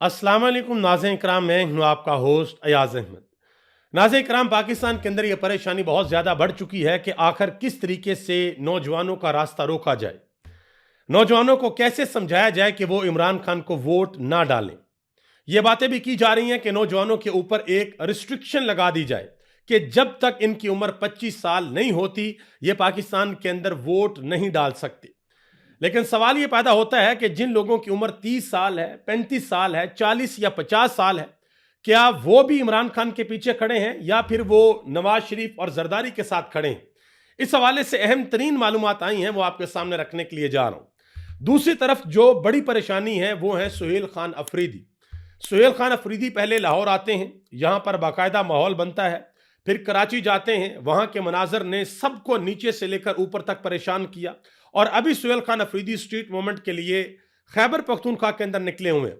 अस्सलाम वालेकुम नाज़रीन इकराम, मैं हूं आपका होस्ट अयाज अहमद। नाज़रीन इकराम, पाकिस्तान के अंदर यह परेशानी बहुत ज़्यादा बढ़ चुकी है कि आखिर किस तरीके से नौजवानों का रास्ता रोका जाए, नौजवानों को कैसे समझाया जाए कि वो इमरान खान को वोट ना डालें। ये बातें भी की जा रही हैं कि नौजवानों के ऊपर एक रिस्ट्रिक्शन लगा दी जाए कि जब तक इनकी उम्र 25 साल नहीं होती, ये पाकिस्तान के अंदर वोट नहीं डाल सकते। लेकिन सवाल ये पैदा होता है कि जिन लोगों की उम्र 30 साल है, 35 साल है, 40 या 50 साल है, क्या वो भी इमरान खान के पीछे खड़े हैं या फिर वो नवाज शरीफ और जरदारी के साथ खड़े हैं? इस हवाले से अहम तरीन मालूमात आई हैं, वो आपके सामने रखने के लिए जा रहा हूं। दूसरी तरफ जो बड़ी परेशानी है वो है सुहेल खान अफरीदी। सुहेल खान अफरीदी पहले लाहौर आते हैं, यहां पर बाकायदा माहौल बनता है, फिर कराची जाते हैं, वहां के मनाजर ने सबको नीचे से लेकर ऊपर तक परेशान किया। और अभी सुहेल खान अफरीदी स्ट्रीट मूवमेंट के लिए खैबर पख्तूनख्वा के अंदर निकले हुए हैं।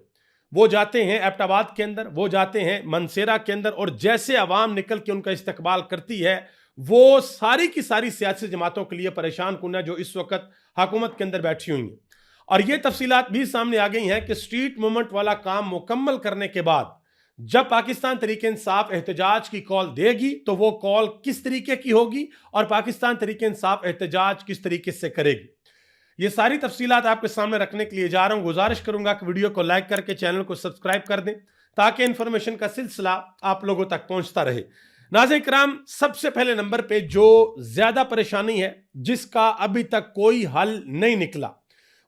वो जाते हैं एबटाबाद के अंदर, वो जाते हैं मनसेरा के अंदर, और जैसे अवाम निकल के उनका इस्तकबाल करती है, वो सारी की सारी सियासी जमातों के लिए परेशान कुन है जो इस वक्त हुकूमत के अंदर बैठी हुई हैं। और ये तफसीलात भी सामने आ गई हैं कि स्ट्रीट मूवमेंट वाला काम मुकम्मल करने के बाद जब पाकिस्तान तरीके इंसाफ एहतजाज की कॉल देगी तो वो कॉल किस तरीके की होगी और पाकिस्तान तरीके इंसाफ एहतजाज किस तरीके से करेगी। ये सारी तफसीलात आपके सामने रखने के लिए जा रहा हूं। गुजारिश करूंगा कि वीडियो को लाइक करके चैनल को सब्सक्राइब कर दें ताकि इंफॉर्मेशन का सिलसिला आप लोगों तक पहुंचता रहे। नाज़रीन इकराम, सबसे पहले नंबर पे जो ज्यादा परेशानी है जिसका अभी तक कोई हल नहीं निकला,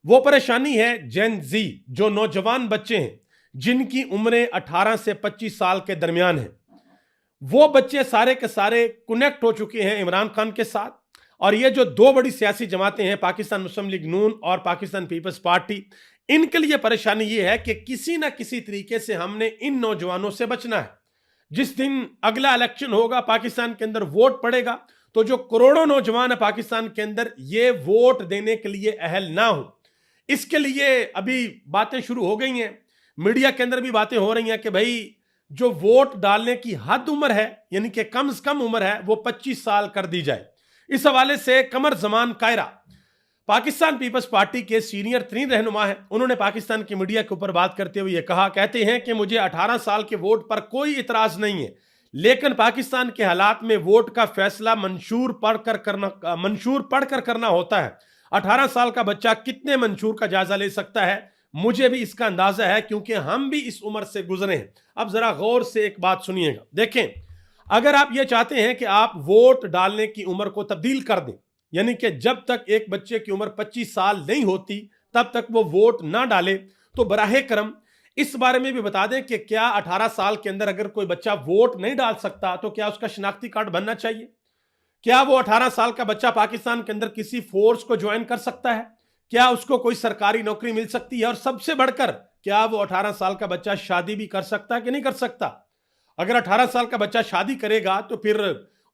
वो परेशानी है जेन जी, जो नौजवान बच्चे हैं जिनकी उम्रें 18 से 25 साल के दरमियान है। वो बच्चे सारे के सारे कनेक्ट हो चुके हैं इमरान खान के साथ। और ये जो दो बड़ी सियासी जमातें हैं, पाकिस्तान मुस्लिम लीग नून और पाकिस्तान पीपल्स पार्टी, इनके लिए परेशानी ये है कि किसी ना किसी तरीके से हमने इन नौजवानों से बचना है। जिस दिन अगला इलेक्शन होगा, पाकिस्तान के अंदर वोट पड़ेगा, तो जो करोड़ों नौजवान है पाकिस्तान के अंदर, ये वोट देने के लिए अहल ना हो। इसके लिए अभी बातें शुरू हो गई हैं, मीडिया के अंदर भी बातें हो रही हैं कि भाई जो वोट डालने की हद उम्र है, यानी कि कम से कम उम्र है, वो 25 साल कर दी जाए। इस हवाले से कमर जमान कायरा, पाकिस्तान पीपल्स पार्टी के सीनियर तरीन रहनुमा है, उन्होंने पाकिस्तान की मीडिया के ऊपर बात करते हुए कहते हैं कि मुझे 18 साल के वोट पर कोई इतराज नहीं है, लेकिन पाकिस्तान के हालात में वोट का फैसला मंशूर पढ़कर करना होता है। 18 साल का बच्चा कितने मंशूर का जायजा ले सकता है, मुझे भी इसका अंदाजा है, क्योंकि हम भी इस उम्र से गुजरे हैं। अब जरा गौर से एक बात सुनिएगा। देखें, अगर आप ये चाहते हैं कि आप वोट डालने की उम्र को तब्दील कर दें, यानी कि जब तक एक बच्चे की उम्र 25 साल नहीं होती तब तक वो वोट ना डाले, तो बराहे करम इस बारे में भी बता दें कि क्या 18 साल के अंदर अगर कोई बच्चा वोट नहीं डाल सकता तो क्या उसका शनाख्ती कार्ड बनना चाहिए? क्या वो 18 साल का बच्चा पाकिस्तान के अंदर किसी फोर्स को ज्वाइन कर सकता है? क्या उसको कोई सरकारी नौकरी मिल सकती है? और सबसे बढ़कर, क्या वो 18 साल का बच्चा शादी भी कर सकता है कि नहीं कर सकता? अगर 18 साल का बच्चा शादी करेगा तो फिर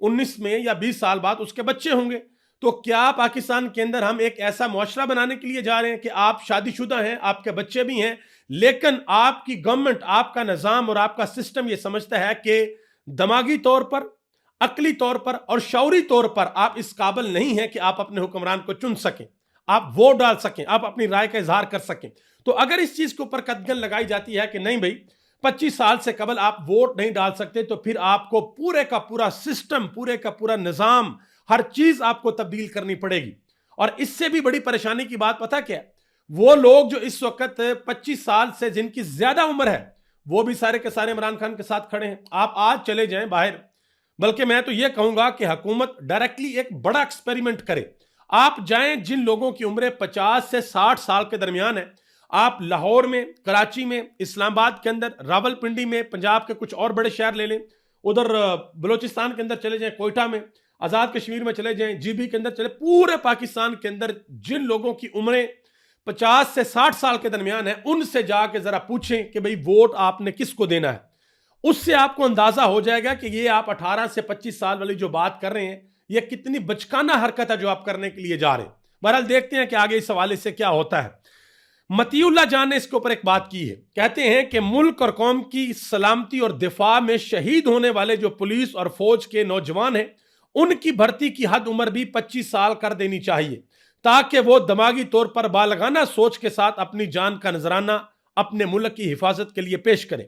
19 में या 20 साल बाद उसके बच्चे होंगे। तो क्या पाकिस्तान के अंदर हम एक ऐसा मुआशरा बनाने के लिए जा रहे हैं कि आप शादीशुदा हैं, आपके बच्चे भी हैं, लेकिन आपकी गवर्नमेंट, आपका निजाम और आपका सिस्टम ये समझता है कि दिमागी तौर पर, अकली तौर पर और शौरी तौर पर आप इस काबिल नहीं हैं कि आप अपने हुक्मरान को चुन सकें, आप वोट डाल सकें, आप अपनी राय का इजहार कर सकें। तो अगर इस चीज के ऊपर कदगन लगाई जाती है कि नहीं भाई, 25 साल से कबल आप वोट नहीं डाल सकते, तो फिर आपको पूरे का पूरा सिस्टम, पूरे का पूरा निजाम, हर चीज आपको तब्दील करनी पड़ेगी। और इससे भी बड़ी परेशानी की बात पता क्या, वो लोग जो इस वक्त 25 साल से जिनकी ज्यादा उम्र है, वो भी सारे के सारे इमरान खान के साथ खड़े हैं। आप आज चले जाएं बाहर, बल्कि मैं तो यह कहूंगा कि हुकूमत डायरेक्टली एक बड़ा एक्सपेरिमेंट करे। आप जाएं जिन लोगों की उम्र 50 से 60 साल के दरमियान है, आप लाहौर में, कराची में, इस्लामाबाद के अंदर, रावलपिंडी में, पंजाब के कुछ और बड़े शहर ले लें, उधर बलूचिस्तान के अंदर चले जाएं, कोयटा में, आज़ाद कश्मीर में चले जाएं, जीबी के अंदर चले, पूरे पाकिस्तान के अंदर जिन लोगों की उम्रें 50 से 60 साल के दरमियान है, उनसे जाके जरा पूछें कि भाई वोट आपने किसको देना है। उससे आपको अंदाजा हो जाएगा कि ये आप 18 से 25 साल वाली जो बात कर रहे हैं, ये कितनी बचकाना हरकत है जो आप करने के लिए जा रहे हैं। बहरहाल देखते हैं कि आगे इस हवाले से क्या होता है। मतीउल्लाह जान ने इसके ऊपर एक बात की है, कहते हैं कि मुल्क और कौम की सलामती और दिफा में शहीद होने वाले जो पुलिस और फौज के नौजवान हैं, उनकी भर्ती की हद उम्र भी 25 साल कर देनी चाहिए, ताकि वो दिमागी तौर पर बालगाना सोच के साथ अपनी जान का नजराना अपने मुल्क की हिफाजत के लिए पेश करें।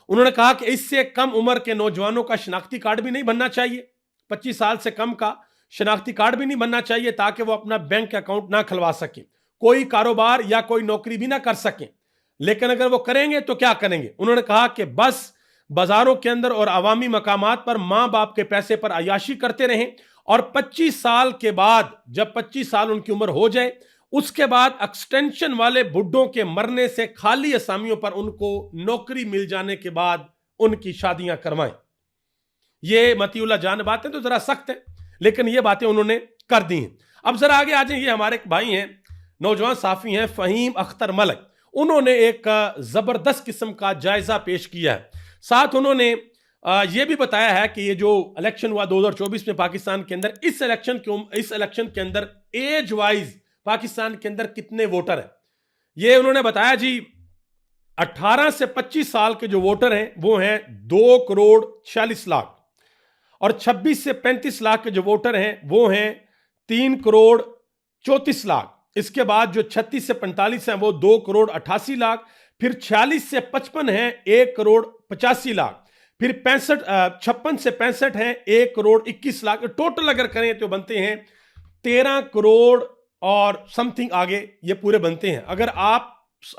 उन्होंने कहा कि इससे कम उम्र के नौजवानों का शनाख्ती कार्ड भी नहीं बनना चाहिए, 25 साल से कम का शनाख्ती कार्ड भी नहीं बनना चाहिए, ताकि वो अपना बैंक अकाउंट ना खुलवा सकें, कोई कारोबार या कोई नौकरी भी ना कर सकें। लेकिन अगर वो करेंगे तो क्या करेंगे? उन्होंने कहा कि बस बाजारों के अंदर और अवामी मकामात पर मां बाप के पैसे पर अयाशी करते रहें, और 25 साल के बाद, जब 25 साल उनकी उम्र हो जाए, उसके बाद एक्सटेंशन वाले बुड्ढों के मरने से खाली असामियों पर उनको नौकरी मिल जाने के बाद उनकी शादियां करवाएं। ये मतीउल्लाह जान बातें तो जरा सख्त है, लेकिन ये बातें उन्होंने कर दी हैं। अब जरा आगे आ जाए, ये हमारे एक भाई हैं, नौजवान साफी हैं फहीम अख्तर मलिक। उन्होंने एक जबरदस्त किस्म का जायजा पेश किया है। साथ उन्होंने ये भी बताया है कि ये जो इलेक्शन हुआ 2024 में पाकिस्तान के अंदर, इस इलेक्शन के अंदर एज वाइज पाकिस्तान के अंदर कितने वोटर हैं, ये उन्होंने बताया जी। 18 से 25 साल के जो वोटर हैं वो हैं 2 करोड़ 46 लाख, और 26 से 35 लाख के जो वोटर हैं वो हैं 3 करोड़ 34 लाख। इसके बाद जो 36 से 45 हैं वो 2 करोड़ 88 लाख, फिर 46 से 55 हैं 1 करोड़ 85 लाख, फिर 56 से 65 हैं 1 करोड़ 21 लाख। टोटल अगर करें तो बनते हैं 13 करोड़ और समथिंग, आगे ये पूरे बनते हैं। अगर आप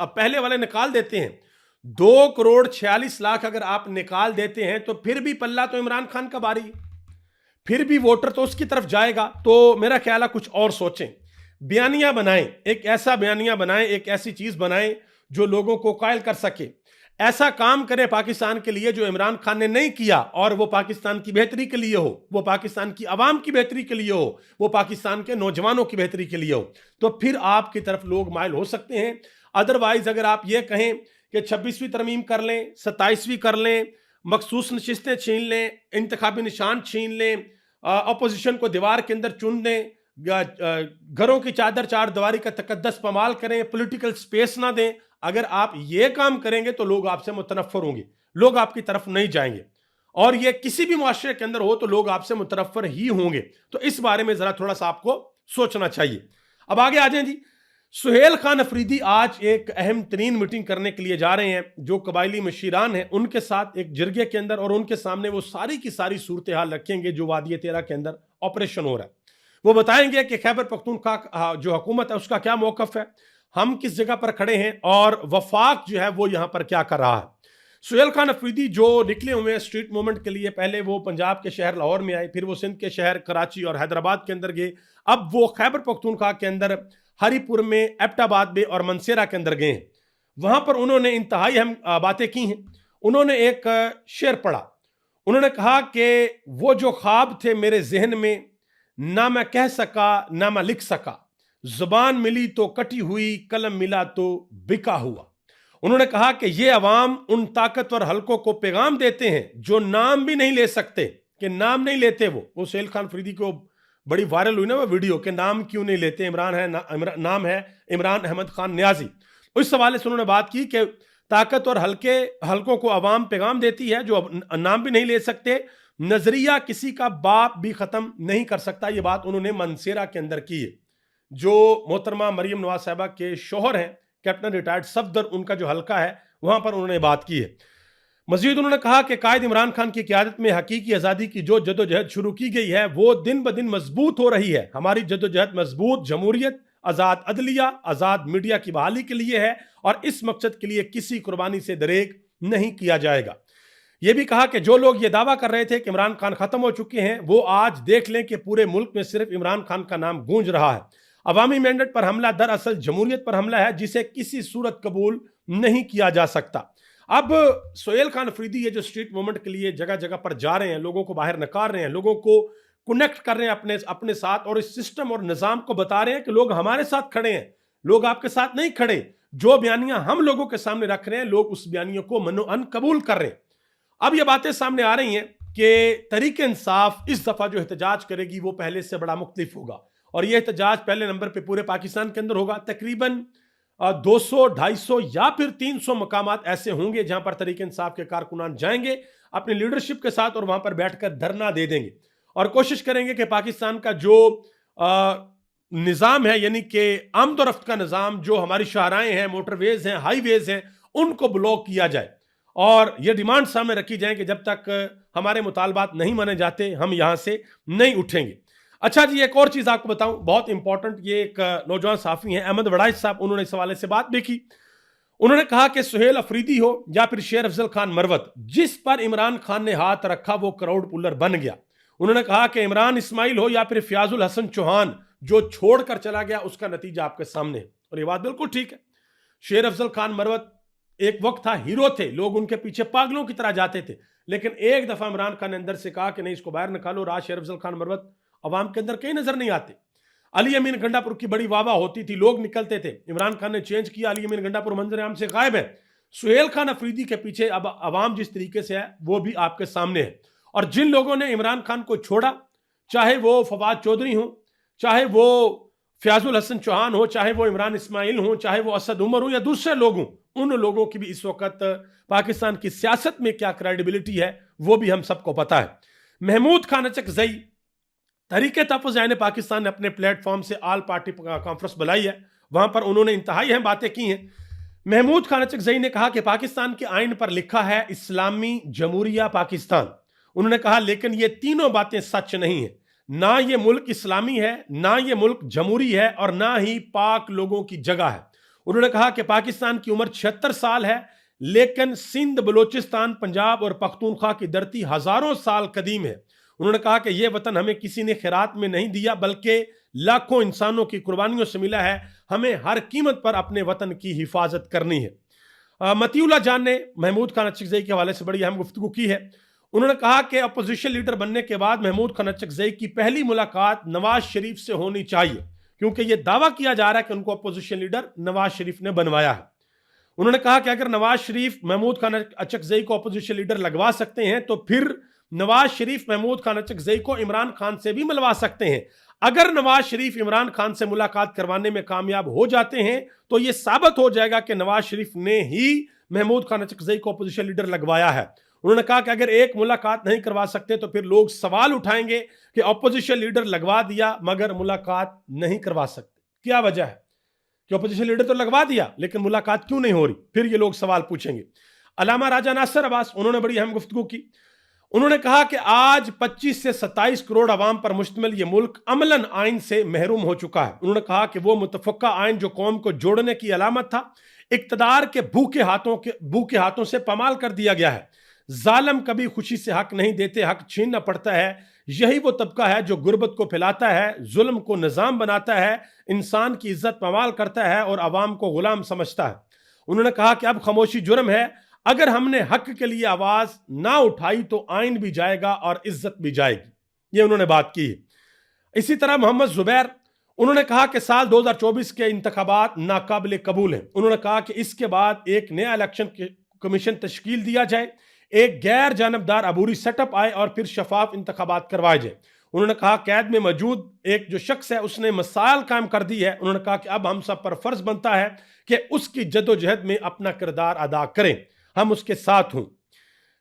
पहले वाले निकाल देते हैं, 2 करोड़ 46 लाख अगर आप निकाल देते हैं, तो फिर भी पल्ला तो इमरान खान का भारी है, फिर भी वोटर तो उसकी तरफ जाएगा। तो मेरा ख्याल है कुछ और सोचें, बयानिया बनाएं, एक ऐसा बयानिया बनाएं, एक ऐसी चीज बनाएं जो लोगों को कायल कर सके। ऐसा काम करें पाकिस्तान के लिए जो इमरान खान ने नहीं किया, और वो पाकिस्तान की बेहतरी के लिए हो, वो पाकिस्तान की आवाम की बेहतरी के लिए हो, वो पाकिस्तान के नौजवानों की बेहतरी के लिए हो, तो फिर आपकी तरफ लोग माइल हो सकते हैं। अदरवाइज अगर आप ये कहें कि 26वीं तरमीम कर लें, 27वीं कर लें, मखसूस नशिस्तें छीन लें, इंतखाबी निशान छीन लें, अपोजिशन को दीवार के अंदर चुन दें, घरों की चादर चार दीवारी का तकद्दस पमाल करें, पॉलिटिकल स्पेस ना दें, अगर आप ये काम करेंगे तो लोग आपसे मुतनफ़र होंगे, लोग आपकी तरफ नहीं जाएंगे, और ये किसी भी मुआशरे के अंदर हो तो लोग आपसे मुतनफ़र ही होंगे। तो इस बारे में जरा थोड़ा सा आपको सोचना चाहिए। अब आगे आ जाएं जी। सुहेल खान अफरीदी आज एक अहम तरीन मीटिंग करने के लिए जा रहे हैं, जो कबायली मशीरान हैं उनके साथ एक जिरगे के अंदर, और उनके सामने वो सारी की सारी सूरत हाल रखेंगे जो वादी तेरा के अंदर ऑपरेशन हो रहा है। वो बताएंगे कि खैबर पख्तूनख्वा जो हुकूमत है उसका क्या मौकफ है, हम किस जगह पर खड़े हैं, और वफाक जो है वो यहां पर क्या कर रहा है। सुहेल खान अफरीदी जो निकले हुए हैं स्ट्रीट मूवमेंट के लिए, पहले वो पंजाब के शहर लाहौर में आए, फिर वो सिंध के शहर कराची और हैदराबाद के अंदर गए, अब वो खैबर पख्तूनख्वा के अंदर हरीपुर में, एबटाबाद में और मनसेरा के अंदर गए हैं। वहां पर उन्होंने इंतहाई अहम बातें की हैं। उन्होंने एक शेर पढ़ा, उन्होंने कहा कि वो जो ख्वाब थे मेरे जहन में, ना मैं कह सका ना मैं लिख सका, जुबान मिली तो कटी हुई, कलम मिला तो बिका हुआ। उन्होंने कहा कि ये अवाम उन ताकतवर हलकों को पैगाम देते हैं जो नाम भी नहीं ले सकते, कि नाम नहीं लेते। वो सुहेल खान अफरीदी को बड़ी वायरल हुई ना वो वीडियो, के नाम क्यों नहीं लेते, नाम है इमरान अहमद खान न्याजी। उस सवाल से उन्होंने बात की कि ताकतवर हलकों को अवाम पैगाम देती है जो नाम भी नहीं ले सकते, नजरिया किसी का बाप भी खत्म नहीं कर सकता। ये बात उन्होंने मनसेरा के अंदर की है, जो मोहतरमा मरियम नवाज साहबा के शोहर हैं, कैप्टन रिटायर्ड सफदर, उनका जो हलका है वहां पर उन्होंने बात की है। मजीद उन्होंने कहा कि कायद इमरान खान की क़यादत में हकीकी आज़ादी की जो जदोजहद शुरू की गई है वो दिन ब दिन मजबूत हो रही है। हमारी जदोजहद मजबूत जमहूरियत, आज़ाद अदलिया, आज़ाद मीडिया की बहाली के लिए है, और इस मकसद के लिए किसी कुर्बानी से दरेक नहीं किया जाएगा। यह भी कहा कि जो लोग ये दावा कर रहे थे कि इमरान खान खत्म हो चुके हैं, वो आज देख लें कि पूरे मुल्क में सिर्फ इमरान खान का नाम गूंज रहा है। अवामी मैंडेट पर हमला दरअसल जमहूरियत पर हमला है, जिसे किसी सूरत कबूल नहीं किया जा सकता। अब सुहेल खान अफरीदी ये जो स्ट्रीट मूवमेंट के लिए जगह जगह पर जा रहे हैं, लोगों को बाहर नकार रहे हैं, लोगों को कनेक्ट कर रहे हैं अपने साथ, और इस सिस्टम और निज़ाम को बता रहे हैं कि लोग हमारे साथ खड़े हैं, लोग आपके साथ नहीं खड़े। जो बयानियां हम लोगों के सामने रख रहे हैं, लोग उस बयानियों को मनो-अन कबूल कर रहे हैं। अब ये बातें सामने आ रही हैं कि तहरीक इंसाफ इस दफा जो एहतजाज करेगी वो पहले से बड़ा मुख्तलिफ होगा, और यह एहतजाज पहले नंबर पे पूरे पाकिस्तान के अंदर होगा। तकरीबन 200, 250 या फिर 300 मकामात ऐसे होंगे जहां पर तहरीक इंसाफ के कारकुनान जाएंगे अपनी लीडरशिप के साथ, और वहां पर बैठकर धरना दे देंगे और कोशिश करेंगे कि पाकिस्तान का जो निज़ाम है, यानी कि आमद और रफ्त का निज़ाम, जो हमारी शाहराएं हैं, मोटरवेज हैं, हाईवेज हैं, उनको ब्लॉक किया जाए और ये डिमांड सामने रखी जाए कि जब तक हमारे मुतालबात नहीं माने जाते हम यहां से नहीं उठेंगे। अच्छा जी, एक और चीज आपको बताऊं, बहुत इंपॉर्टेंट, ये एक नौजवान साफी हैं अहमद वड़ाइच साहब, उन्होंने इस हवाले से बात भी की। उन्होंने कहा कि सुहेल अफरीदी हो या फिर शेर अफजल खान मरवत, जिस पर इमरान खान ने हाथ रखा वो क्राउड पुलर बन गया। उन्होंने कहा कि इमरान इस्माइल हो या फिर फयाजुल हसन चौहान, जो छोड़कर चला गया उसका नतीजा आपके सामने है। और ये बात बिल्कुल ठीक है। शेर अफजल खान मरवत एक वक्त था, हीरो थे, लोग उनके पीछे पागलों की तरह जाते थे, लेकिन एक दफा इमरान खान ने अंदर से कहा कि नहीं, इसको बाहर निकालो। राज शेर अफजल खान मरवत अवाम के अंदर कहीं नजर नहीं आते। अली अमीन गंडापुर की बड़ी वाहवाह होती थी, लोग निकलते थे। इमरान खान ने चेंज किया, अली अमीन गंडापुर मंजर आम से गायब है। सुहेल खान अफरीदी के पीछे अब अवाम जिस तरीके से है वो भी आपके सामने है। और जिन लोगों ने इमरान खान को छोड़ा, चाहे वो फवाद चौधरी हो, चाहे वो फयाजुल हसन चौहान हो, चाहे वो इमरान इस्माइल हो, चाहे वो असद उमर हो या दूसरे लोग हों, उन लोगों की भी इस वक्त पाकिस्तान की सियासत में क्या क्रेडिबिलिटी है वो भी हम सबको पता है। महमूद खान अचकजई, तहरीके तहफ़्फ़ुज़ ऐन पाकिस्तान ने अपने प्लेटफॉर्म से आल पार्टी कॉन्फ्रेंस बुलाई है, वहां पर उन्होंने इंतहाई अहम बातें की हैं। महमूद खान अचकजई ने कहा कि पाकिस्तान के आइन पर लिखा है इस्लामी जमहूरिया पाकिस्तान। उन्होंने कहा लेकिन ये तीनों बातें सच नहीं है, ना ये मुल्क इस्लामी है, ना ये मुल्क जमहूरी है और ना ही पाक लोगों की जगह है। उन्होंने कहा कि पाकिस्तान की उम्र 76 साल है, लेकिन सिंध, बलूचिस्तान, पंजाब और पख्तूनख्वा की धरती हजारों साल कदीम है। उन्होंने कहा कि यह वतन हमें किसी ने खैरात में नहीं दिया, बल्कि लाखों इंसानों की कुर्बानियों से मिला है। हमें हर कीमत पर अपने वतन की हिफाजत करनी है। मतीउल्लाह जान ने महमूद खान अचकजई के हवाले से बड़ी अहम गुफ्तगू की है। उन्होंने कहा कि अपोजिशन लीडर बनने के बाद महमूद खान अचकजई की पहली मुलाकात नवाज शरीफ से होनी चाहिए, क्योंकि यह दावा किया जा रहा है कि उनको अपोजिशन लीडर नवाज शरीफ ने बनवाया है। उन्होंने कहा कि अगर नवाज शरीफ महमूद खान अचकजई को अपोजिशन लीडर लगवा सकते हैं तो फिर नवाज शरीफ महमूद खान अचकजई को इमरान खान से भी मिलवा सकते हैं। अगर नवाज शरीफ इमरान खान से मुलाकात करवाने में कामयाब हो जाते हैं तो यह साबित हो जाएगा कि नवाज शरीफ ने ही महमूद खान अचकजई को अपोजिशन लीडर लगवाया है। उन्होंने कहा कि अगर एक मुलाकात नहीं करवा सकते तो फिर लोग सवाल उठाएंगे कि अपोजिशन लीडर लगवा दिया मगर मुलाकात नहीं करवा सकते, क्या वजह है कि अपोजिशन लीडर तो लगवा दिया लेकिन मुलाकात क्यों नहीं हो रही, फिर ये लोग सवाल पूछेंगे। अल्लामा राजा नासिर अब्बास, उन्होंने बड़ी अहम गुफ्तगू की। उन्होंने कहा कि आज 25 से 27 करोड़ अवाम पर मुश्तमिल ये मुल्क अमलन आइन से महरूम हो चुका है। उन्होंने कहा कि वो मुतफ़क्का आइन जो कौम को जोड़ने की अलामत था, इक़्तिदार के भूखे हाथों से पामाल कर दिया गया है। जालिम कभी खुशी से हक नहीं देते, हक छीनना पड़ता है। यही वो तबका है जो गुर्बत को फैलाता है, जुल्म को निज़ाम बनाता है, इंसान की इज्जत पामाल करता है और अवाम को गुलाम समझता है। उन्होंने कहा कि अब खामोशी जुर्म है, अगर हमने हक के लिए आवाज ना उठाई तो आइन भी जाएगा और इज्जत भी जाएगी। ये उन्होंने बात की है। इसी तरह मोहम्मद जुबैर, उन्होंने कहा कि साल 2024 के इंतखाबात नाकाबिल कबूल हैं। उन्होंने कहा कि इसके बाद एक नया इलेक्शन कमीशन तश्कील दिया जाए, एक गैर जानबदार अबूरी सेटअप आए और फिर शफाफ इंतखाबात करवाए जाए। उन्होंने कहा कैद में मौजूद एक जो शख्स है उसने मसाइल कायम कर दी है। उन्होंने कहा कि अब हम सब पर फर्ज बनता है कि उसकी जद्दोजहद में अपना किरदार अदा करें, हम उसके साथ हूं।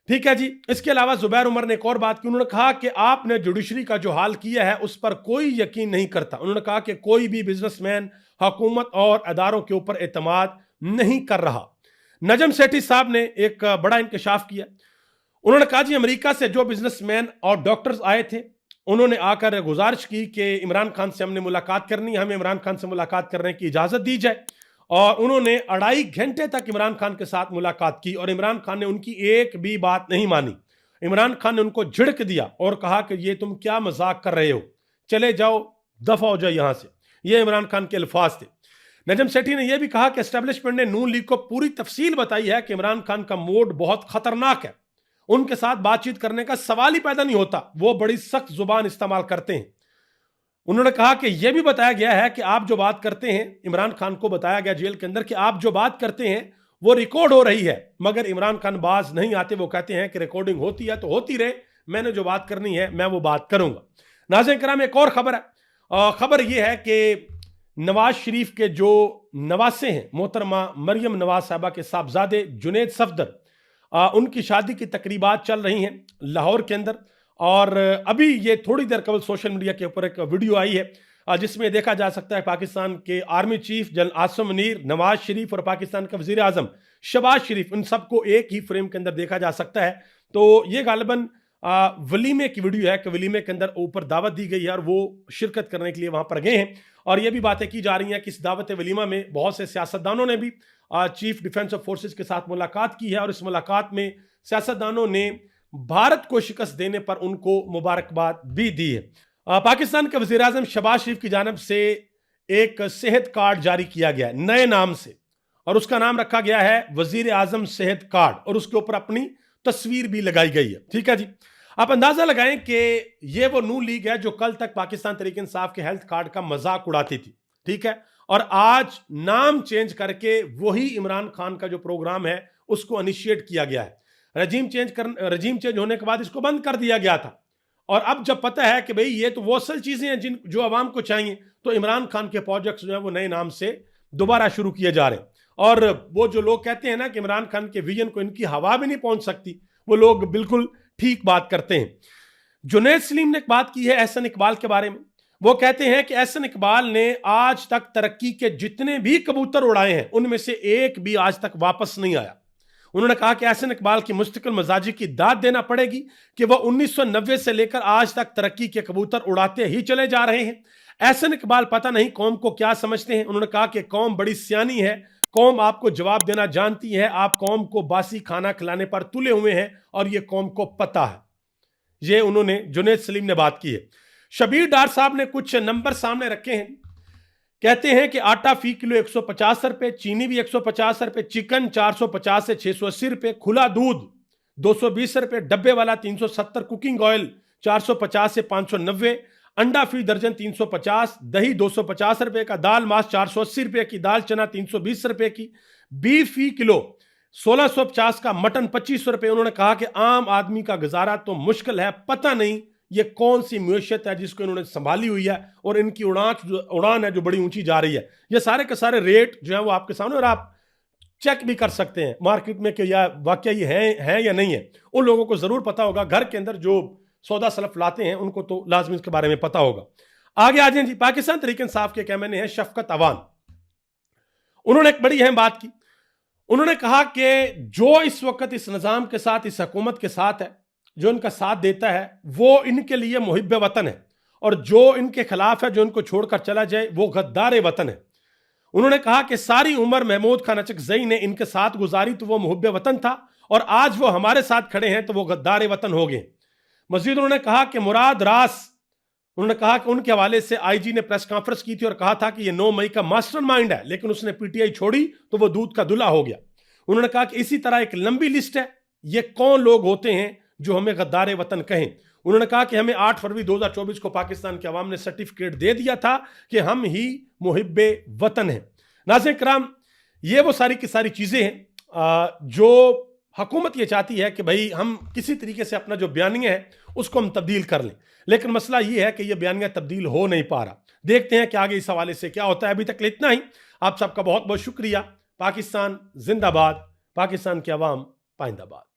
ठीक है जी। इसके अलावा जुबैर उमर ने एक और बात की। उन्होंने कहा कि आपने जुडिशरी का जो हाल किया है उस पर कोई यकीन नहीं करता। उन्होंने कहा कि कोई भी बिजनेसमैन हुकूमत और अदारों के ऊपर एतमाद नहीं कर रहा। नजम सेठी साहब ने एक बड़ा इंकशाफ किया। उन्होंने कहा जी अमेरिका से जो बिजनेसमैन और डॉक्टर्स आए थे उन्होंने आकर गुजारिश की कि इमरान खान से हमने मुलाकात करनी है, हमें इमरान खान से मुलाकात करने की इजाजत दी जाए। और उन्होंने 2.5 घंटे तक इमरान खान के साथ मुलाकात की और इमरान खान ने उनकी एक भी बात नहीं मानी। इमरान खान ने उनको झिड़क दिया और कहा कि ये तुम क्या मजाक कर रहे हो, चले जाओ, दफा हो जाओ यहां से। ये इमरान खान के अल्फाज थे। नजम सेठी ने यह भी कहा कि एस्टेब्लिशमेंट ने नून लीग को पूरी तफसील बताई है कि इमरान खान का मोड बहुत खतरनाक है, उनके साथ बातचीत करने का सवाल ही पैदा नहीं होता, वो बड़ी सख्त जुबान इस्तेमाल करते हैं। उन्होंने कहा कि यह भी बताया गया है कि आप जो बात करते हैं, इमरान खान को बताया गया जेल के अंदर कि आप जो बात करते हैं वो रिकॉर्ड हो रही है, मगर इमरान खान बाज नहीं आते। वो कहते हैं कि रिकॉर्डिंग होती है तो होती रहे, मैंने जो बात करनी है मैं वो बात करूंगा। नाज़रीन किराम, एक और खबर है। खबर यह है कि नवाज शरीफ के जो नवासे हैं, मोहतरमा मरियम नवाज साहबा के साहबजादे जुनैद सफदर, उनकी शादी की तकरीबात चल रही हैं लाहौर के अंदर। और अभी ये थोड़ी देर कबल सोशल मीडिया के ऊपर एक वीडियो आई है। जिसमें देखा जा सकता है पाकिस्तान के army chief general Asim Munir, Nawaz Sharif और पाकिस्तान के वजीर आजम शहबाज शरीफ, उन सबको एक ही फ्रेम के अंदर देखा जा सकता है। तो ये गालिबन वलीमे की वीडियो है कि वलीमे के अंदर ऊपर दावत दी गई है और वो शिरकत करने के लिए वहां पर गए हैं। और ये भी बातें की जा रही हैं कि इस दावत वलीमा में बहुत से सियासतदानों ने भी चीफ डिफेंस ऑफ फोर्सेस के साथ मुलाकात की है और इस मुलाकात में सियासतदानों ने भारत को शिकस्त देने पर उनको मुबारकबाद भी दी है। पाकिस्तान के वजीर आजम शहबाज शरीफ की जानब से एक सेहत कार्ड जारी किया गया है नए नाम से, और उसका नाम रखा गया है वजीर आजम सेहत कार्ड, और उसके ऊपर अपनी तस्वीर भी लगाई गई है। ठीक है जी, आप अंदाजा लगाएं कि ये वो नून लीग है जो कल तक पाकिस्तान तहरीक इंसाफ के हेल्थ कार्ड का मजाक उड़ाती थी। ठीक है, और आज नाम चेंज करके वही इमरान खान का जो प्रोग्राम है उसको इनिशिएट किया गया है। रजीम चेंज होने के बाद इसको बंद कर दिया गया था, और अब जब पता है कि भाई ये तो वो असल चीजें हैं जिन जो आवाम को चाहिए, तो इमरान खान के प्रोजेक्ट्स जो है वो नए नाम से दोबारा शुरू किए जा रहे हैं। और वो जो लोग कहते हैं ना कि इमरान खान के विजन को इनकी हवा भी नहीं पहुंच सकती, वो लोग बिल्कुल ठीक बात करते हैं। जुनैद सलीम ने एक बात की है एहसन इकबाल के बारे में। वो कहते हैं कि एहसन इकबाल ने आज तक तरक्की के जितने भी कबूतर उड़ाए हैं उनमें से एक भी आज तक वापस नहीं आया। उन्होंने कहा कि एहसन इकबाल की मुस्तकिल मजाजी की दाद देना पड़ेगी कि वह 1990 से लेकर आज तक तरक्की के कबूतर उड़ाते ही चले जा रहे हैं। एहसन इकबाल पता नहीं कौम को क्या समझते हैं। उन्होंने कहा कि कौम बड़ी सियानी है, कौम आपको जवाब देना जानती है, आप कौम को बासी खाना खिलाने पर तुले हुए हैं और यह कौम को पता है। यह उन्होंने जुनैद सलीम ने बात की है। शबीर डार साहब ने कुछ नंबर सामने रखे हैं। कहते हैं कि आटा फी किलो 150 रुपए, चीनी भी 150 रुपए, चिकन 450 से 680 रुपए, खुला दूध 220 रुपए, डब्बे वाला 370, कुकिंग ऑयल 450 से 590, अंडा फी दर्जन 350, दही 250 रुपए का, दाल मास 480 रुपए की, दाल चना 320 रुपए की, बीफ फी किलो 1650 का, मटन 25 रुपए। उन्होंने कहा कि आम आदमी का गुजारा तो मुश्किल है, पता नहीं ये कौन सी मैशत है जिसको इन्होंने संभाली हुई है, और इनकी उड़ान है जो बड़ी ऊंची जा रही है। ये सारे के सारे रेट जो है वो आपके सामने, और आप चेक भी कर सकते हैं मार्केट में कि या वाकई ये है या नहीं है। उन लोगों को जरूर पता होगा, घर के अंदर जो सौदा सलफ लाते हैं उनको तो लाजमी इसके बारे में पता होगा। आगे आ जाए जी, पाकिस्तान तहरीक इंसाफ के कैमरे हैं शफकत अवान। उन्होंने एक बड़ी अहम बात की। उन्होंने कहा कि जो इस वक्त इस निजाम के साथ, इस हुकूमत के साथ है, जो इनका साथ देता है, वो इनके लिए मुहिब्बे वतन है, और जो इनके खिलाफ है, जो इनको छोड़कर चला जाए, वो गद्दार वतन है। उन्होंने कहा कि सारी उम्र महमूद खान अचकजई ने इनके साथ गुजारी तो वो मुहिब्बे वतन था, और आज वो हमारे साथ खड़े हैं तो वो गद्दार वतन हो गए। मजीद उन्होंने कहा कि मुराद रास, उन्होंने कहा कि उनके हवाले से आईजी ने प्रेस कॉन्फ्रेंस की थी और कहा था कि ये 9 मई का मास्टरमाइंड है, लेकिन उसने पीटीआई छोड़ी तो वो दूध का दूल्हा हो गया। उन्होंने कहा कि इसी तरह एक लंबी लिस्ट है, ये कौन लोग होते हैं जो हमें गद्दार वतन कहें। उन्होंने कहा कि हमें 8 फरवरी 2024 को पाकिस्तान के अवाम ने सर्टिफिकेट दे दिया था कि हम ही मुहिब्बे वतन हैं। नाज़रीन किराम, ये वो सारी की सारी चीज़ें हैं जो हुकूमत ये चाहती है कि भाई हम किसी तरीके से अपना जो बयानिया है उसको हम तब्दील कर लें, लेकिन मसला ये है कि ये बयानिया तब्दील हो नहीं पा रहा। देखते हैं कि आगे इस हवाले से क्या होता है। अभी तक इतना ही। आप सबका बहुत बहुत शुक्रिया। पाकिस्तान जिंदाबाद, पाकिस्तान के अवाम पाइंदाबाद।